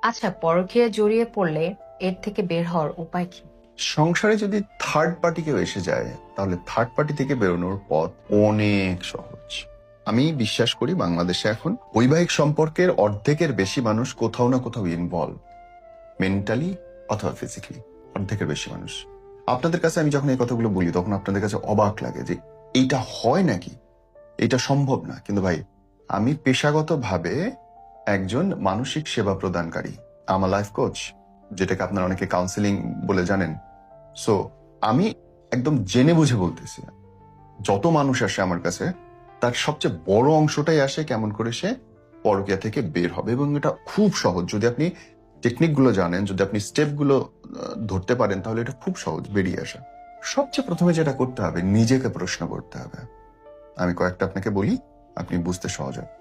আচ্ছা, পরকীয়ায় জড়িয়ে পড়লে এর থেকে বের হওয়ার উপায় কি? সংসারে যদি থার্ড পার্টি কেউ এসে যায় তাহলে থার্ড পার্টি থেকে বেরোনোর পথ অনেক সহজ। আমি বিশ্বাস করি বাংলাদেশে এখন বৈবাহিক সম্পর্কের অর্ধেকের বেশি মানুষ কোথাও না কোথাও ইনভলভ, মেন্টালি অথবা ফিজিক্যালি। অর্ধেকের বেশি মানুষ। আপনাদের কাছে আমি যখন এই কথাগুলো বলি তখন আপনাদের কাছে অবাক লাগে যে এইটা হয় নাকি, এটা সম্ভব না। কিন্তু ভাই, আমি পেশাগতভাবে একজন মানসিক সেবা প্রদানকারী, আমার লাইফ কোচ, যেটাকে আপনারা অনেকে কাউন্সিলিং বলে জানেন। সো আমি একদম জেনে বুঝে বলতেছি, যত মানুষ আসে আমার কাছে তার সবচেয়ে বড় অংশটাই আসে কেমন করে সে পরকীয়া থেকে বের হবে। এবং এটা খুব সহজ, যদি আপনি টেকনিক গুলো জানেন, যদি আপনি স্টেপ গুলো ধরতে পারেন তাহলে এটা খুব সহজ বেরিয়ে আসা। সবচেয়ে প্রথমে যেটা করতে হবে, নিজেকে প্রশ্ন করতে হবে। আমি কয়েকটা আপনাকে বলি, আপনি বুঝতে সহজ হয়।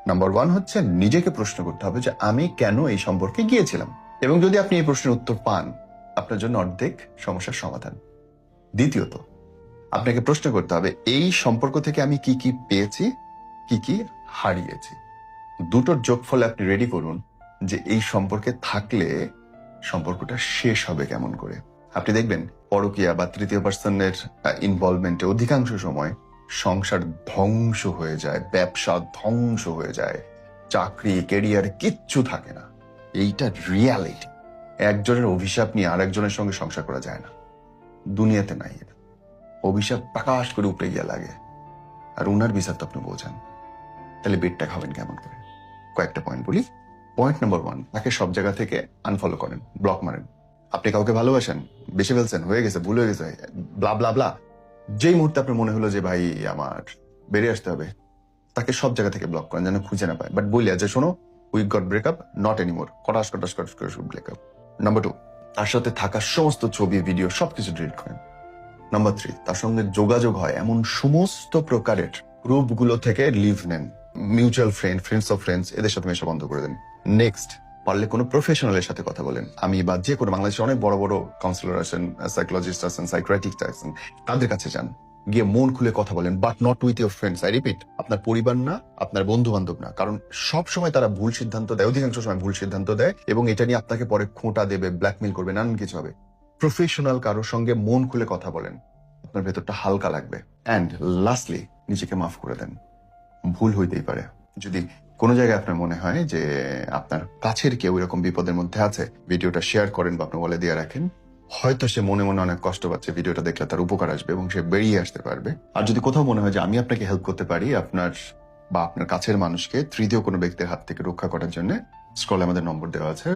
নাম্বার 1 হচ্ছে নিজেকে প্রশ্ন করতে হবে যে আমি কেন এই সম্পর্কে গিয়েছিলাম। এবং যদি আপনি এই প্রশ্নের উত্তর পান, আপনার জন্য অর্ধেক সমস্যার সমাধান। দ্বিতীয়ত, আপনাকে প্রশ্ন করতে হবে এই সম্পর্ক থেকে আমি কি কি পেয়েছি, কি কি হারিয়েছি। দুটোর যোগফলে আপনি রেডি করুন যে এই সম্পর্কে থাকলে সম্পর্কটা শেষ হবে কেমন করে। আপনি দেখবেন পরকীয়া বা তৃতীয় পার্সনের ইনভলভমেন্টে অধিকাংশ সময় সংসার ধ্বংস হয়ে যায়, ব্যবসা ধ্বংস হয়ে যায়, চাকরি ক্যারিয়ার কিচ্ছু থাকে না। এইটা রিয়ালিটি। একজনের অভিশাপ নিয়ে আরেকজনের সঙ্গে সংসার করা যায় না, দুনিয়াতে নাই এটা। অভিশাপ প্রকাশ করে উপরে গিয়ে লাগে, আর উনার বিচার তো আপনি বোঝেন। তাহলে বেডটা খাবেন কেমন করে? কয়েকটা পয়েন্ট বলি। পয়েন্ট নাম্বার 1, তাকে সব জায়গা থেকে আনফলো করেন, ব্লক মারেন। আপনি কাউকে ভালোবাসেন, বেশি ফেলছেন, হয়ে গেছে, ভুল হয়ে গেছে, ব্লা ব্লা ব্লা। যেই মুহূর্তে আপনার মনে হলো যে ভাই আমার বেরিয়ে আসতে হবে, তাকে সব জায়গা থেকে ব্লক করেন যেন খুঁজে না পায়। বাট বলিয়া যে শোনো, we got breakup, not anymore, কটাস কটাস কটাস করে ব্রেকআপ। নাম্বার 2, তার সাথে থাকা সমস্ত ছবি ভিডিও সবকিছু ডিলিট করেন। নাম্বার 3, তার সঙ্গে যোগাযোগ হয় এমন সমস্ত প্রকারের গ্রুপগুলো থেকে লিভ নেন। Mutual friend, friends of friends, এদের সাথে মেশা বন্ধ করে দেন। নেক্সট, পারলে কোনো প্রফেশনালের সাথে কথা বলেন। আমি বা যে কোনো বাংলাদেশে অনেক বড় বড় কাউন্সিলর আছেন, সাইকোলজিস্ট আছেন, সাইক্রাটিস্ট আছেন, তাদের কাছে যান, গিয়ে মন খুলে কথা বলেন। But not with your friends. I repeat, আপনার পরিবার না, আপনার বন্ধু বান্ধব না। কারণ সব সময় তারা ভুল সিদ্ধান্ত দেয়, অধিকাংশ সময় ভুল সিদ্ধান্ত দেয়, এবং এটা নিয়ে আপনাকে পরে খোঁটা দেবে, ব্ল্যাকমেল করবে, নানান কিছু হবে। প্রফেশনাল কারোর সঙ্গে মন খুলে কথা বলেন, আপনার ভেতরটা হালকা লাগবে। অ্যান্ড লাস্টলি, নিজেকে মাফ করে দেন। ভুল হইতেই পারে। যদি কোনো জায়গায় আপনার মনে হয় যে আপনার কাছের কেউ এরকম বিপদের মধ্যে আছে, ভিডিওটা শেয়ার করেন বা আপনি বলে দিয়ে রাখেন। হয়তো সে মনে মনে অনেক কষ্ট পাচ্ছে, ভিডিওটা দেখলে তার উপকার আসবে এবং সে বেরিয়ে আসতে পারবে। আর যদি কোথাও মনে হয় যে আমি আপনাকে হেল্প করতে পারি আপনার বা আপনার কাছের মানুষকে তৃতীয় কোনো ব্যক্তির হাত থেকে রক্ষা করার জন্য, স্ক্রলে আমাদের নম্বর দেওয়া আছে।